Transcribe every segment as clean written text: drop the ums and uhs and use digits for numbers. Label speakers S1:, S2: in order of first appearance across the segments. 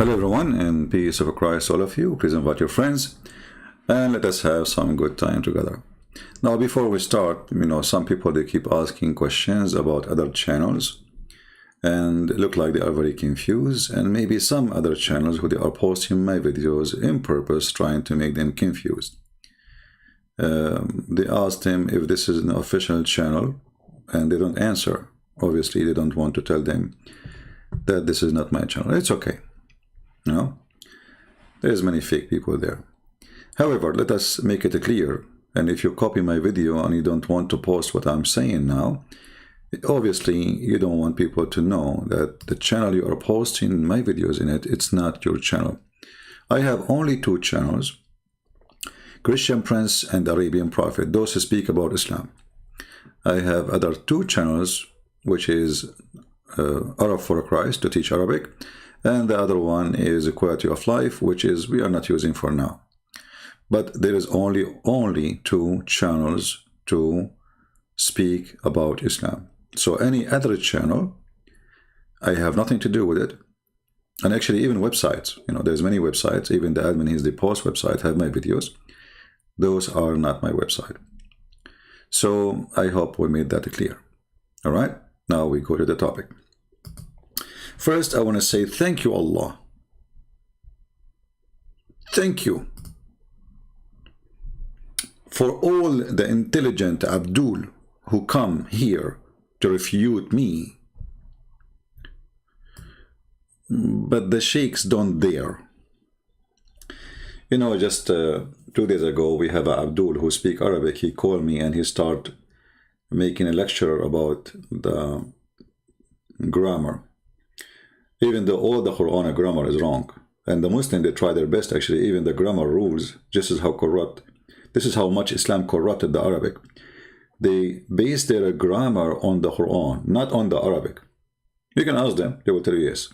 S1: Hello everyone, and peace of Christ all of you. Please invite your friends and let us have some good time together. Now before we start, some people they keep asking questions about other channels and look like they are very confused, and maybe some other channels who they are posting my videos in purpose trying to make them confused. They asked him if this is an official channel and they don't answer. Obviously they don't want to tell them that this is not my channel. It's okay. There's many fake people there. However, let us make it clear, and if you copy my video and you don't want to post what I'm saying now, obviously you don't want people to know that the channel you are posting my videos in it's not your channel. I have only two channels, Christian Prince and Arabian Prophet, those who speak about Islam. I have other two channels, which is Arab for Christ, to teach Arabic, and the other one is Quality of Life, which is we are not using for now. But there is only two channels to speak about Islam. So any other channel, I have nothing to do with it. And actually even websites, there's many websites, even the admin is the post website have my videos. Those are not my website. So I hope we made that clear. All right, now we go to the topic. First, I want to say thank you, Allah. Thank you for all the intelligent Abdul who come here to refute me. But the sheikhs don't dare. Just 2 days ago, we have Abdul who speak Arabic. He called me and he started making a lecture about the grammar. Even though all the Quran grammar is wrong, and the Muslims, they try their best, actually, even the grammar rules, this is how corrupt, this is how much Islam corrupted the Arabic. They base their grammar on the Quran, not on the Arabic. You can ask them, they will tell you yes.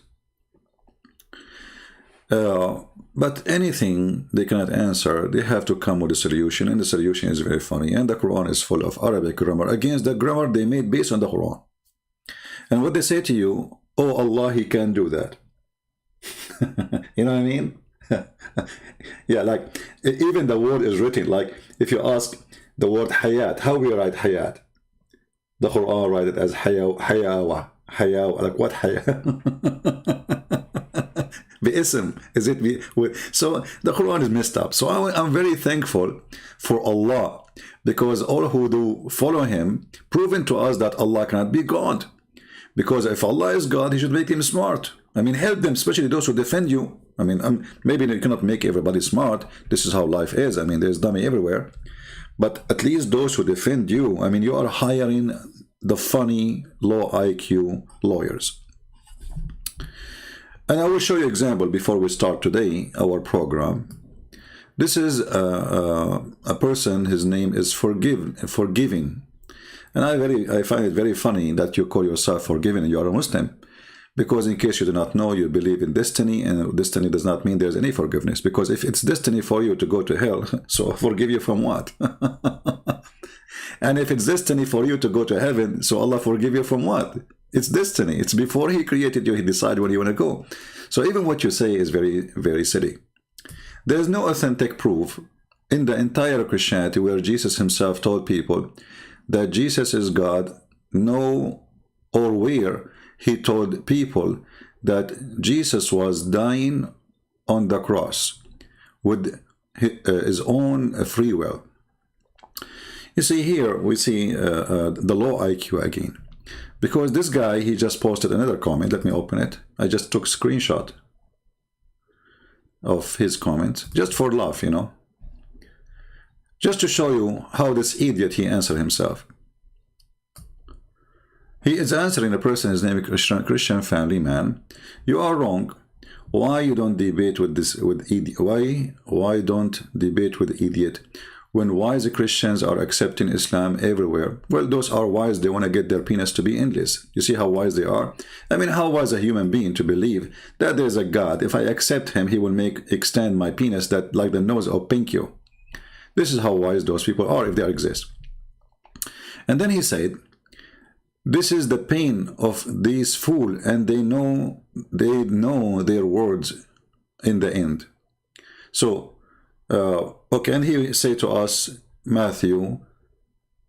S1: But anything they cannot answer, they have to come with a solution, and the solution is very funny, and the Quran is full of Arabic grammar against the grammar they made based on the Quran. And what they say to you, oh Allah, he can do that. You know what I mean? Yeah, like even the word is written, like if you ask the word hayat, how we write hayat? The Quran write it as hayawa, like what hayat? Bi'ism, is it? So the Quran is messed up. So I'm very thankful for Allah, because all who do follow him, proven to us that Allah cannot be God. Because if Allah is God, he should make them smart. Help them, especially those who defend you. Maybe you cannot make everybody smart. This is how life is. There's dummy everywhere. But at least those who defend you, you are hiring the funny, low IQ lawyers. And I will show you an example before we start today, our program. This is a person, his name is Forgiving. And I find it very funny that you call yourself forgiven and you are a Muslim. Because in case you do not know, you believe in destiny, and destiny does not mean there's any forgiveness. Because if it's destiny for you to go to hell, so forgive you from what? And if it's destiny for you to go to heaven, so Allah forgive you from what? It's destiny. It's before he created you, he decided where you want to go. So even what you say is very, very silly. There's no authentic proof in the entire Christianity where Jesus himself told people that Jesus is God, or where he told people that Jesus was dying on the cross with his own free will. You see, here we see the low IQ again. Because this guy, he just posted another comment. Let me open it. I just took a screenshot of his comment, just for laugh, just to show you how this idiot, he answered himself. He is answering a person, his name is Christian family man. You are wrong. Why you don't debate with this idiot? Why don't debate with the idiot when wise Christians are accepting Islam everywhere? Well, those are wise. They want to get their penis to be endless. You see how wise they are? How wise a human being to believe that there's a God. If I accept him, he will extend my penis that like the nose of Pinky. This is how wise those people are, if they exist. And then he said, this is the pain of these fools, and they know their words in the end. So, okay, and he say to us, Matthew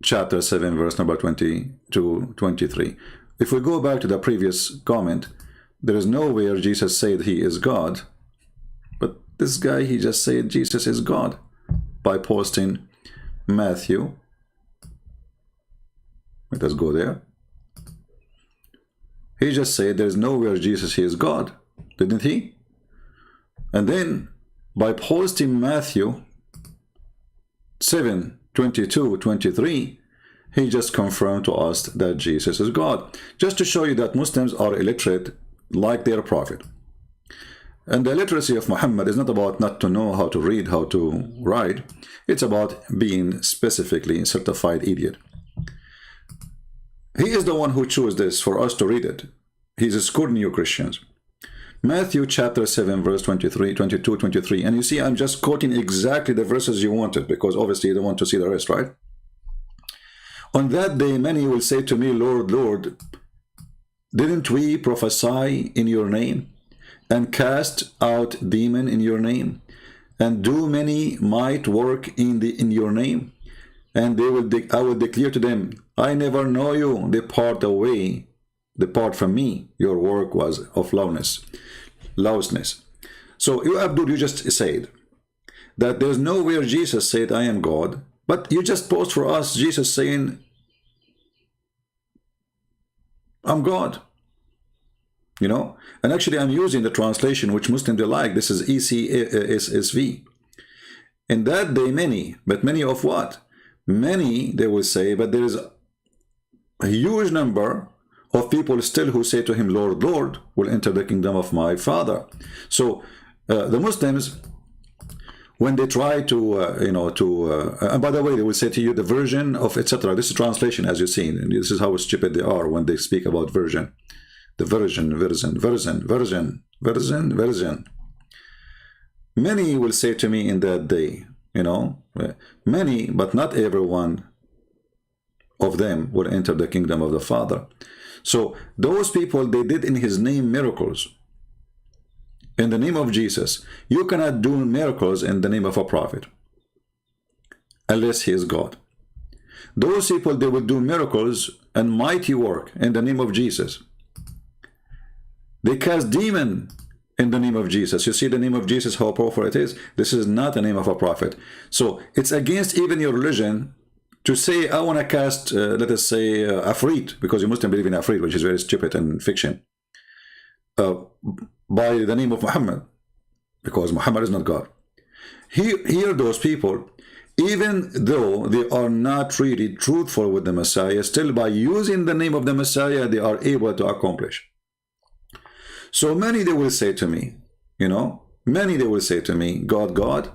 S1: chapter 7, verse number 20 to 23. If we go back to the previous comment, there is nowhere Jesus said he is God. But this guy, he just said Jesus is God by posting Matthew. Let us go there. He just said there's nowhere Jesus he is God, didn't he? And then by posting Matthew 7, 22, 23, he just confirmed to us that Jesus is God. Just to show you that Muslims are illiterate like their prophet. And the illiteracy of Muhammad is not about not to know how to read, how to write. It's about being specifically certified idiot. He is the one who chose this for us to read it. He's schooling you Christians. Matthew chapter 7, verse 23, 22, 23. And you see, I'm just quoting exactly the verses you wanted, because obviously you don't want to see the rest, right? On that day, many will say to me, Lord, Lord, didn't we prophesy in your name, and cast out demon in your name, and do many might work in your name? And I will declare to them, I never know you. Depart away, depart from me. Your work was of lawlessness. So you, Abdul, you just said that there's nowhere Jesus said, I am God. But you just post for us Jesus saying, I'm God. You know, and actually I'm using the translation which Muslims they like. This is ECSV. In that day many, but many of what? Many, they will say, but there is a huge number of people still who say to him, Lord, Lord, will enter the kingdom of my Father. So the Muslims, when they try to, and by the way, they will say to you the version of etc. This is translation, as you've seen, and this is how stupid they are when they speak about version. The version. Many will say to me in that day, you know, many, but not everyone of them will enter the kingdom of the Father. So those people, they did in his name miracles. In the name of Jesus, you cannot do miracles in the name of a prophet unless he is God. Those people, they will do miracles and mighty work in the name of Jesus. They cast demon in the name of Jesus. You see the name of Jesus, how powerful it is. This is not the name of a prophet. So it's against even your religion to say, I want to cast, let us say, Afrit, because you Muslims believe in Afrit, which is very stupid and fiction, by the name of Muhammad, because Muhammad is not God. Here those people, even though they are not really truthful with the Messiah, still by using the name of the Messiah, they are able to accomplish. So many they will say to me, you know, many they will say to me, God, God,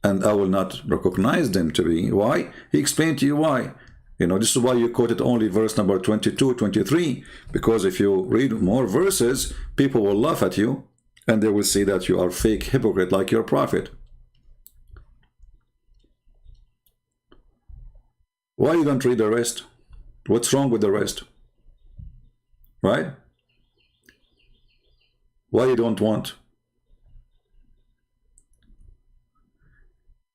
S1: and I will not recognize them to be. Why? He explained to you why. You know, this is why you quoted only verse number 22, 23, because if you read more verses, people will laugh at you, and they will say that you are fake hypocrite like your prophet. Why you don't read the rest? What's wrong with the rest? Right? Why you don't want?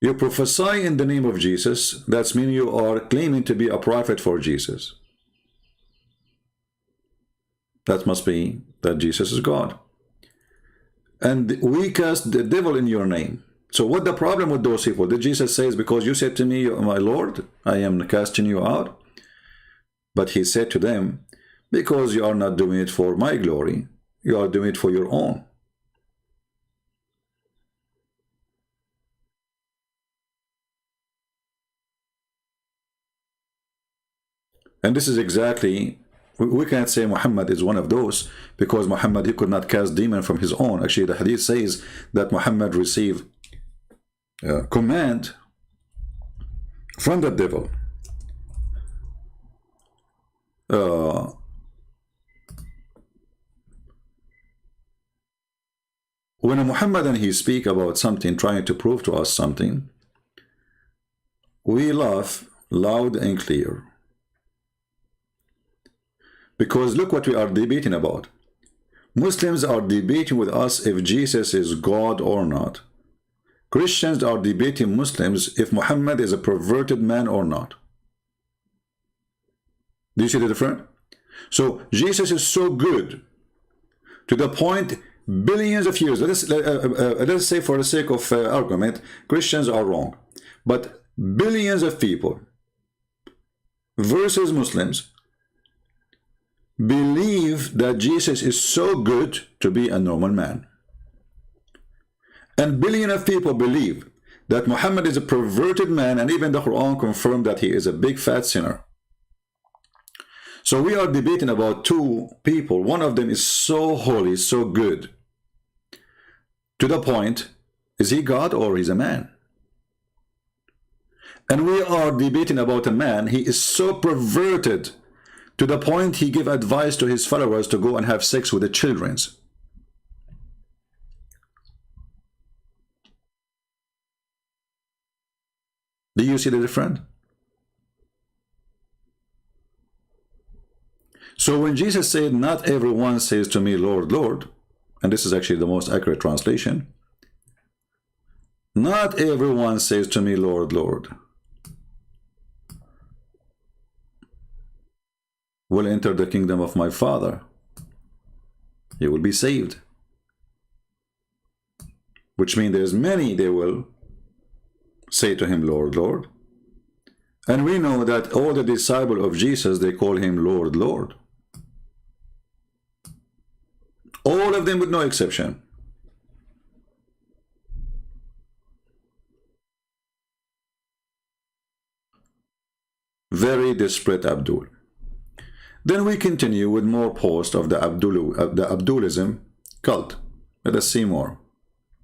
S1: You prophesy in the name of Jesus. That's mean you are claiming to be a prophet for Jesus. That must be that Jesus is God. And we cast the devil in your name. So what the problem with those people? Did Jesus say, because you said to me, my Lord, I am casting you out? But he said to them, because you are not doing it for my glory, you are doing it for your own. And this is exactly, we can't say Muhammad is one of those, because Muhammad, he could not cast demon from his own. Actually, the hadith says that Muhammad received command from the devil. When a Muhammadan he speak about something, trying to prove to us something, we laugh loud and clear. Because look what we are debating about. Muslims are debating with us if Jesus is God or not. Christians are debating Muslims if Muhammad is a perverted man or not. Do you see the difference? So Jesus is so good to the point billions of years. Let's say for the sake of argument, Christians are wrong. But billions of people versus Muslims believe that Jesus is so good to be a normal man. And billions of people believe that Muhammad is a perverted man, and even the Quran confirmed that he is a big fat sinner. So we are debating about two people. One of them is so holy, so good, to the point, is he God or he's a man? And we are debating about a man, he is so perverted to the point he gives advice to his followers to go and have sex with the children. Do you see the difference? So when Jesus said, not everyone says to me, Lord, Lord, and this is actually the most accurate translation, not everyone says to me, Lord, Lord, will enter the kingdom of my Father. He will be saved. Which means there's many they will say to him, Lord, Lord. And we know that all the disciples of Jesus, they call him Lord, Lord. All of them with no exception. Very desperate Abdul. Then we continue with more posts of the Abdulism cult. Let us see more,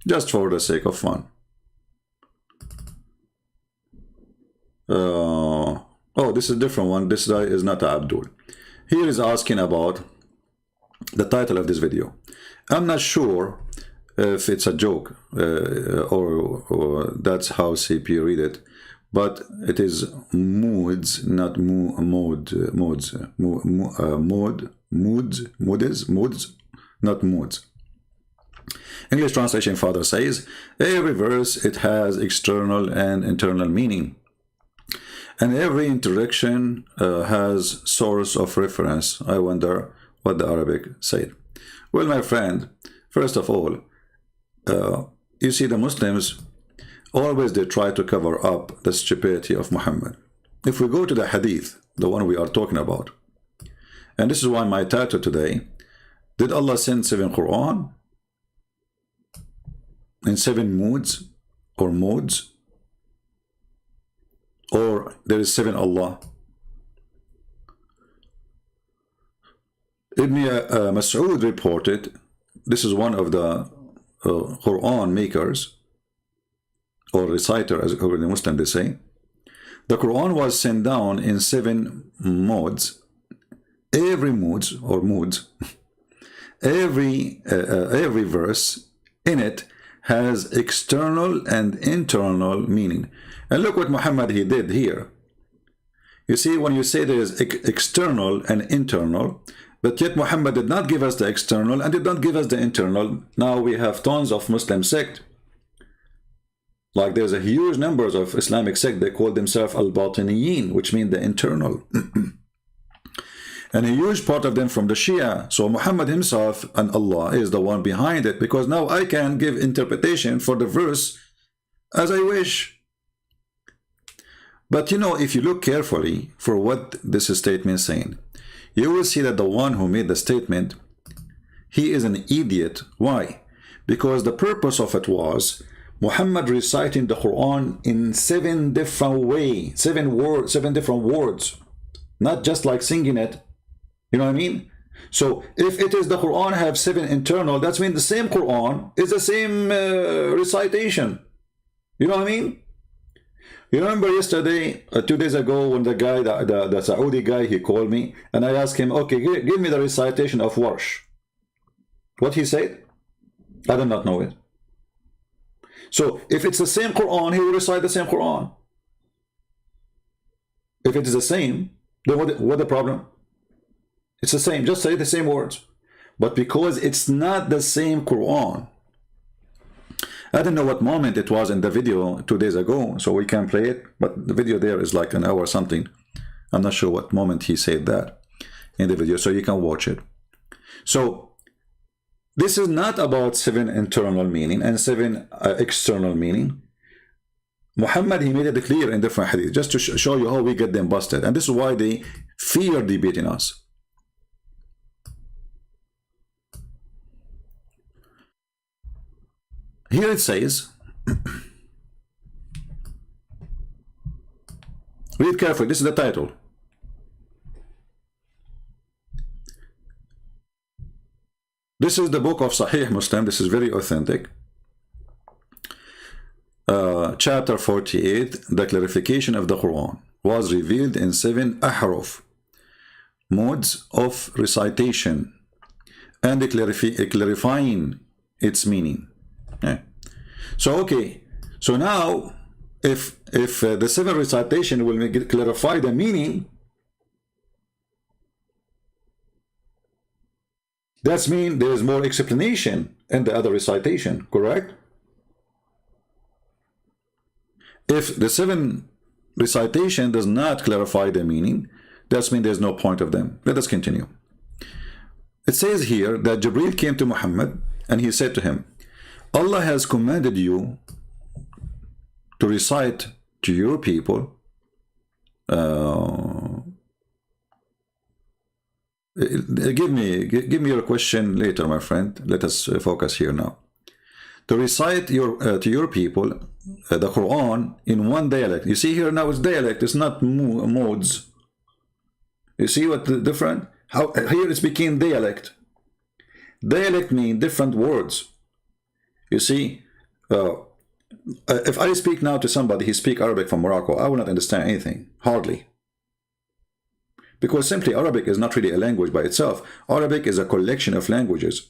S1: just for the sake of fun. Oh, this is a different one. This guy is not Abdul. Here is asking about the title of this video. I'm not sure if it's a joke or that's how CP read it, but it is moods, not moods, not moods. English translation Father says, every verse, it has external and internal meaning. And every interaction has source of reference. I wonder what the Arabic said. Well, my friend, first of all, you see the Muslims, always they try to cover up the stupidity of Muhammad. If we go to the Hadith, the one we are talking about, and this is why my title today, did Allah send 7 Quran in 7 moods or modes? Or there is 7 Allah? Ibn Mas'ud reported, this is one of the Quran makers or reciter, as according to Muslim they say, the Quran was sent down in 7 modes. Every moods or moods, every verse in it has external and internal meaning. And look what Muhammad he did here. You see, when you say there is external and internal, but yet Muhammad did not give us the external and did not give us the internal. Now we have tons of Muslim sect. Like there's a huge numbers of Islamic sect, they call themselves al-Batiniyin, which means the internal. And a huge part of them from the Shia. So Muhammad himself and Allah is the one behind it, because now I can give interpretation for the verse as I wish. But you know, if you look carefully for what this statement is saying, you will see that the one who made the statement, he is an idiot. Why? Because the purpose of it was Muhammad reciting the Quran in 7 different ways, 7 different words, not just like singing it. You know what I mean? So if it is the Quran have 7 internal, that means the same Quran is the same recitation. You know what I mean? You remember yesterday, 2 days ago, when the guy, the Saudi guy, he called me and I asked him, okay, give me the recitation of Warsh. What he said? I do not know it. So if it's the same Quran, he will recite the same Quran. If it is the same, then what the problem? It's the same, just say the same words. but because it's not the same Quran. I don't know what moment it was in the video 2 days ago, so we can play it, but the video there is like an hour or something. I'm not sure what moment he said that in the video, so you can watch it. So this is not about 7 internal meaning and 7 external meaning. Muhammad, he made it clear in different hadith, just to show you how we get them busted. And this is why they fear debating us. Here it says, read carefully, this is the title. This is the book of Sahih Muslim, this is very authentic. Chapter 48, the clarification of the Quran was revealed in 7 ahruf, modes of recitation, and clarifying its meaning. Yeah. So okay, so now if the 7 recitation will clarify the meaning, that means there is more explanation in the other recitation, correct? If the 7 recitation does not clarify the meaning, that means there's no point of them. Let us continue. It says here that Jibreel came to Muhammad and he said to him, Allah has commanded you to recite to your people give me your question later, my friend. Let us focus here now. To recite to your people the Quran in one dialect. You see here now it's dialect, it's not modes. You see what the different? How here it's became dialect. Dialect means different words. You see, if I speak now to somebody, he speaks Arabic from Morocco, I will not understand anything, hardly. Because simply Arabic is not really a language by itself. Arabic is a collection of languages.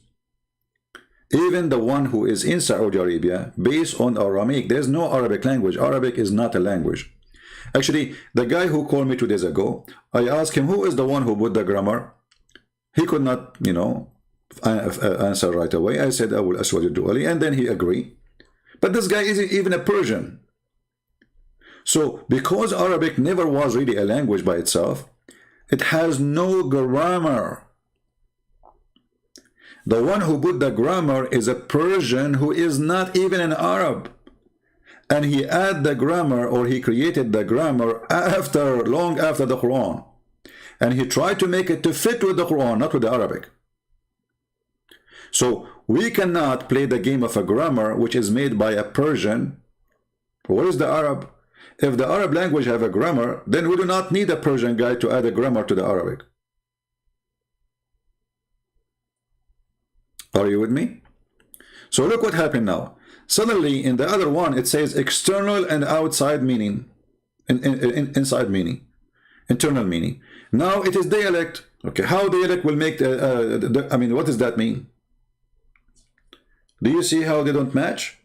S1: Even the one who is in Saudi Arabia, based on Aramaic, there's no Arabic language. Arabic is not a language. Actually, the guy who called me 2 days ago, I asked him, who is the one who put the grammar? He could not, you know, answer right away. I said, Abul Aswad al-Duali, and then he agreed. But this guy isn't even a Persian. So, because Arabic never was really a language by itself, it has no grammar. The one who put the grammar is a Persian who is not even an Arab. And he added the grammar, or he created the grammar long after the Quran. And he tried to make it to fit with the Quran, not with the Arabic. So we cannot play the game of a grammar which is made by a Persian. What is the Arab? If the Arab language have a grammar, then we do not need a Persian guy to add a grammar to the Arabic. Are you with me? So look what happened now. Suddenly in the other one it says external and outside meaning, inside meaning, internal meaning. Now it is dialect. Okay, how dialect will make I mean, what does that mean? Do you see how they don't match?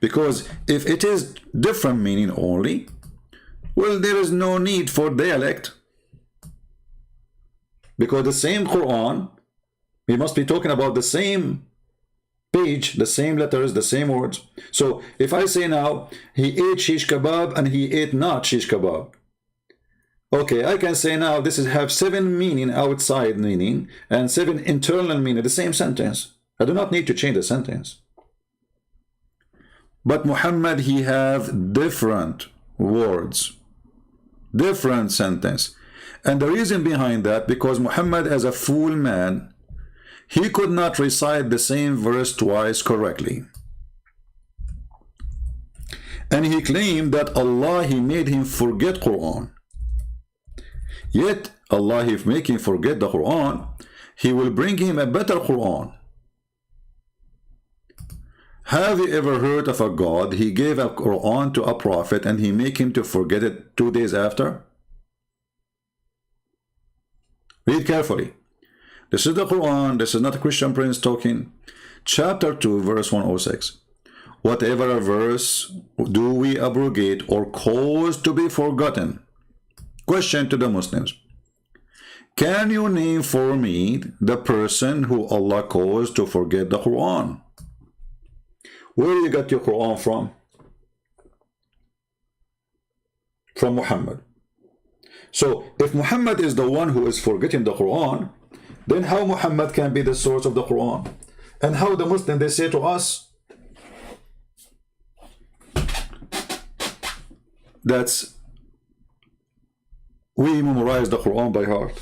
S1: Because if it is different meaning only, well, there is no need for dialect. Because the same Quran, we must be talking about the same page, the same letters, the same words. So if I say now, he ate shish kebab and he ate not shish kebab. Okay, I can say now this is have 7 meaning, outside meaning, and 7 internal meaning, the same sentence. I do not need to change the sentence. But Muhammad, he have different words, different sentence. And the reason behind that, because Muhammad as a fool man, he could not recite the same verse twice correctly. And he claimed that Allah, he made him forget Quran. Yet Allah, if make him forget the Quran, he will bring him a better Quran. Have you ever heard of a God, he gave a Quran to a prophet and he make him to forget it 2 days after? Read carefully. This is the Quran, this is not a Christian prince talking. Chapter 2, verse 106. Whatever a verse do we abrogate or cause to be forgotten? Question to the Muslims. Can you name for me the person who Allah caused to forget the Quran? Where you got your Quran from? From Muhammad. So if Muhammad is the one who is forgetting the Quran, then how Muhammad can be the source of the Quran? And how the Muslim, they say to us, that's we memorize the Quran by heart.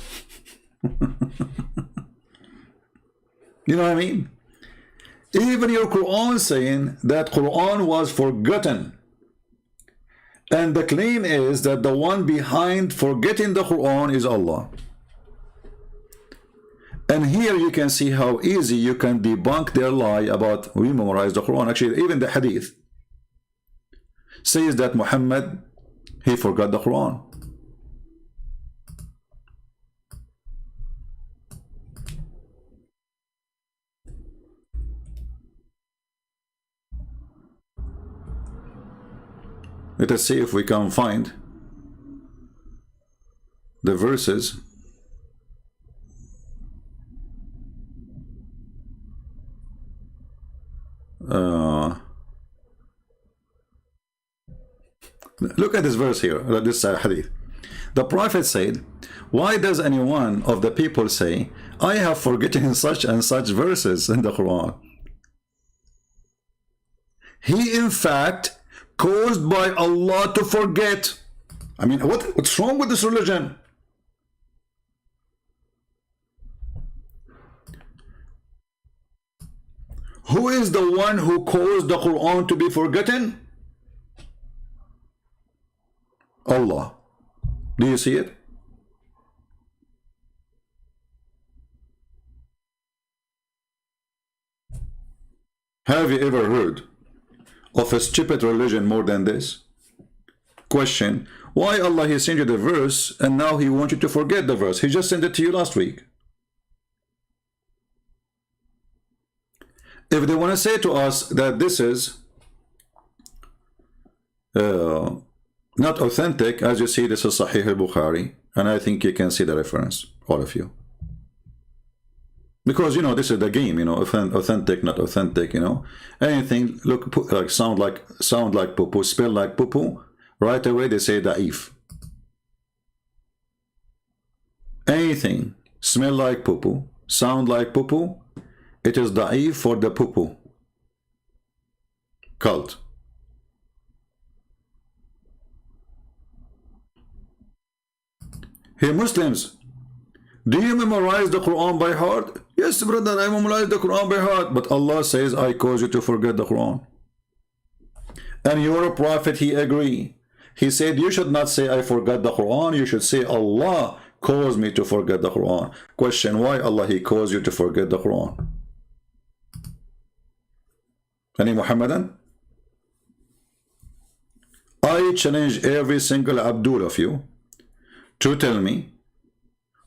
S1: You know what I mean? Even your Quran saying that Quran was forgotten. And the claim is that the one behind forgetting the Quran is Allah. And here you can see how easy you can debunk their lie about we memorize the Quran. Actually, even the Hadith says that Muhammad, he forgot the Quran. Let us see if we can find the verses look at this verse here, this hadith. The Prophet said, why does any one of the people say, I have forgotten such and such verses in the Quran? He in fact caused by Allah to forget. I mean, what's wrong with this religion? Who is the one who caused the Quran to be forgotten? Allah. Do you see it? Have you ever heard of a stupid religion more than this? Question, why Allah he sent you the verse and now he wants you to forget the verse? He just sent it to you last week. If they want to say to us that this is not authentic, as you see, this is Sahih al-Bukhari, and I think you can see the reference, all of you. Because, you know, this is the game, you know, authentic, not authentic, you know. Anything, look, like sound like poo-poo, spell like poo-poo, right away they say da'if. Anything, smell like poo-poo, sound like poo-poo, it is da'if for the poo-poo cult. Hey Muslims, do you memorize the Quran by heart? Yes, brother, I memorize the Quran by heart. But Allah says, I cause you to forget the Quran. And your prophet, he agreed. He said, you should not say, I forgot the Quran. You should say, Allah caused me to forget the Quran. Question, why Allah, he caused you to forget the Quran? Any Muhammadan? I challenge every single Abdul of you to tell me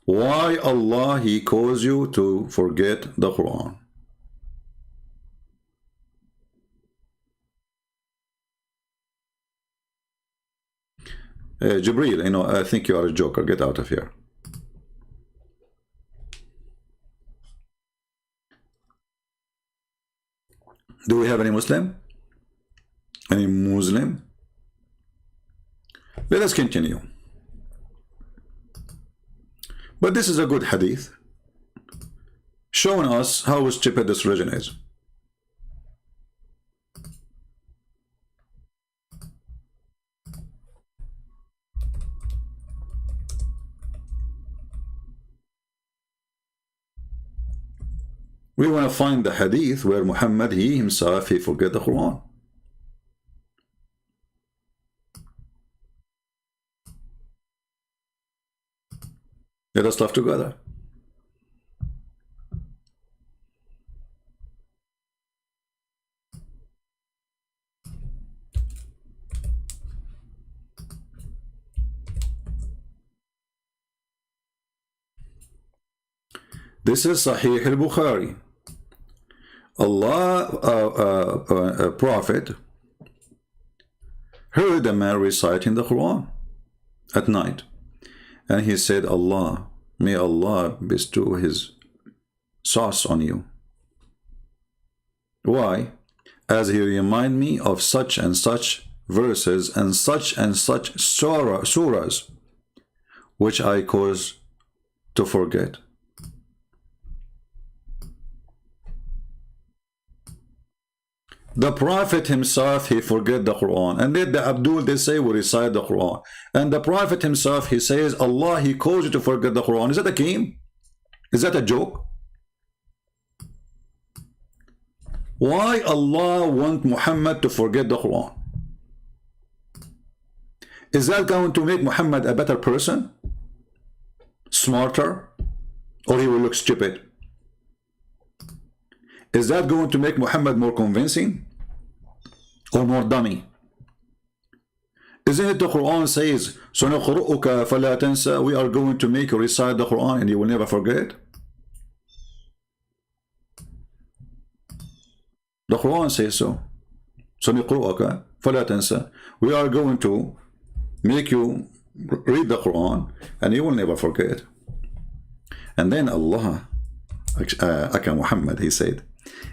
S1: why Allah he caused you to forget the Quran. Jibreel, you know, I think you are a joker. Get out of here. Do we have any Muslim? Any Muslim? Let us continue. But this is a good hadith showing us how stupid this religion is. We want to find the hadith where Muhammad, he himself, he forget the Quran. Let us laugh together. This is Sahih al-Bukhari. Allah, Prophet, heard a man reciting the Quran at night. And he said, Allah, May Allah bestow His sauce on you. Why? As He remind me of such and such verses and such surahs, which I cause to forget. The Prophet himself, he forget the Quran. And then the Abdul, they say, we recite the Quran. And the Prophet himself, he says, Allah, he calls you to forget the Quran. Is that a game? Is that a joke? Why Allah want Muhammad to forget the Quran? Is that going to make Muhammad a better person? Smarter? Or he will look stupid? Is that going to make Muhammad more convincing? Or more dummy? Isn't it the Quran says, سَنُقْرُؤُكَ فَلَا تَنْسَى, we are going to make you recite the Quran and you will never forget? The Quran says so. سَنُقْرُؤُكَ فَلَا تَنْسَى, we are going to make you read the Quran and you will never forget. And then Allah, Aka Muhammad, he said,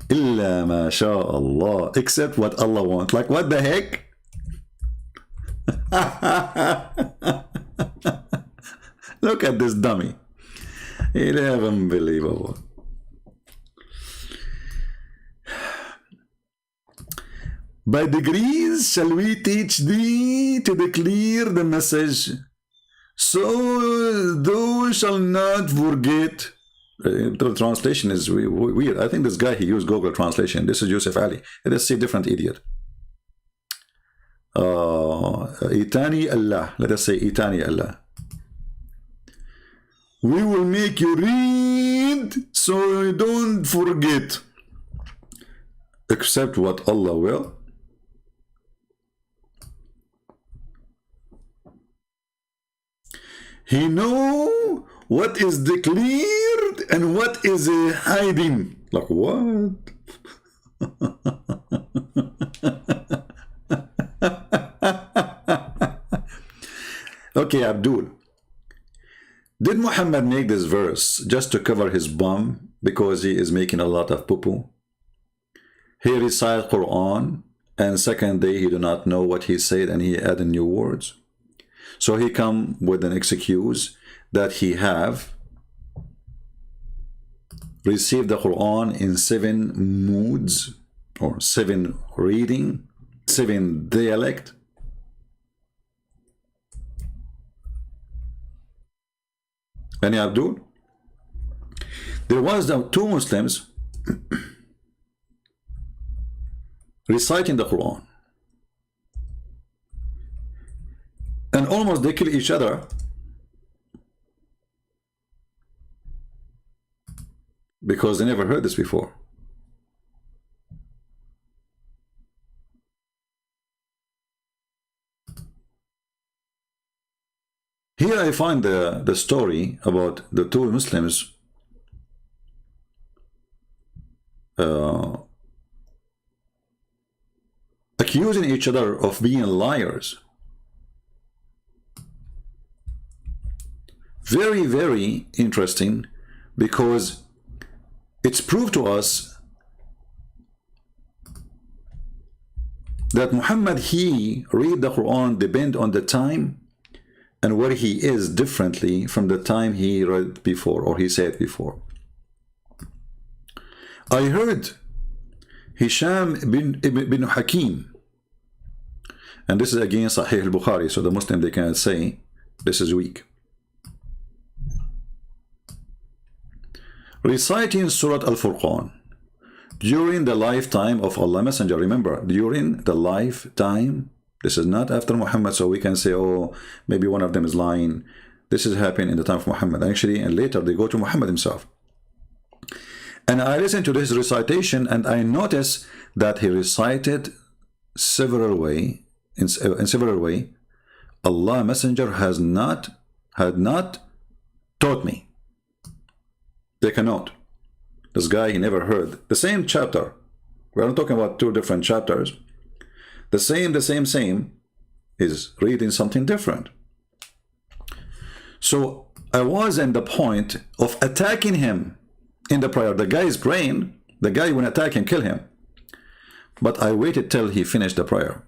S1: إِلَّا مَا شَاءَ اللَّهِ, except what Allah wants. Like, what the heck? Look at this dummy. It is unbelievable. By degrees shall we teach thee to declare the message, so thou shall not forget. The translation is weird. I think this guy, he used Google Translation. This is Yusuf Ali. Let us see, different idiot. Itani Allah. Let us say Itani Allah. We will make you read so you don't forget, except what Allah will. He know what is declared and what is hiding. Like what? Okay, Abdul. Did Muhammad make this verse just to cover his bum because he is making a lot of poo-poo? He recited Quran and second day he do not know what he said and he added new words. So he come with an excuse that he have received the Quran in 7 moods or 7 reading, 7 dialect. And Abdul, there was the 2 Muslims reciting the Quran, and almost they kill each other because they never heard this before. Here I find the story about the 2 Muslims accusing each other of being liars. Very, very interesting, because it's proved to us that Muhammad, he read the Quran depend on the time and where he is differently from the time he read before or he said before. I heard Hisham bin Hakim, and this is again Sahih al-Bukhari, so the Muslim, they cannot say this is weak, reciting Surah Al-Furqan during the lifetime of Allah Messenger. Remember, during the lifetime. This is not after Muhammad, so we can say, oh, maybe one of them is lying. This is happening in the time of Muhammad. Actually, and later they go to Muhammad himself. And I listened to this recitation, and I noticed that he recited several way, in several way. Allah Messenger had not taught me. They cannot. This guy, he never heard the same chapter. We're not talking about 2 different chapters. The same is reading something different. So I was in the point of attacking him in the prayer. The guy is praying. The guy will attack and kill him. But I waited till he finished the prayer.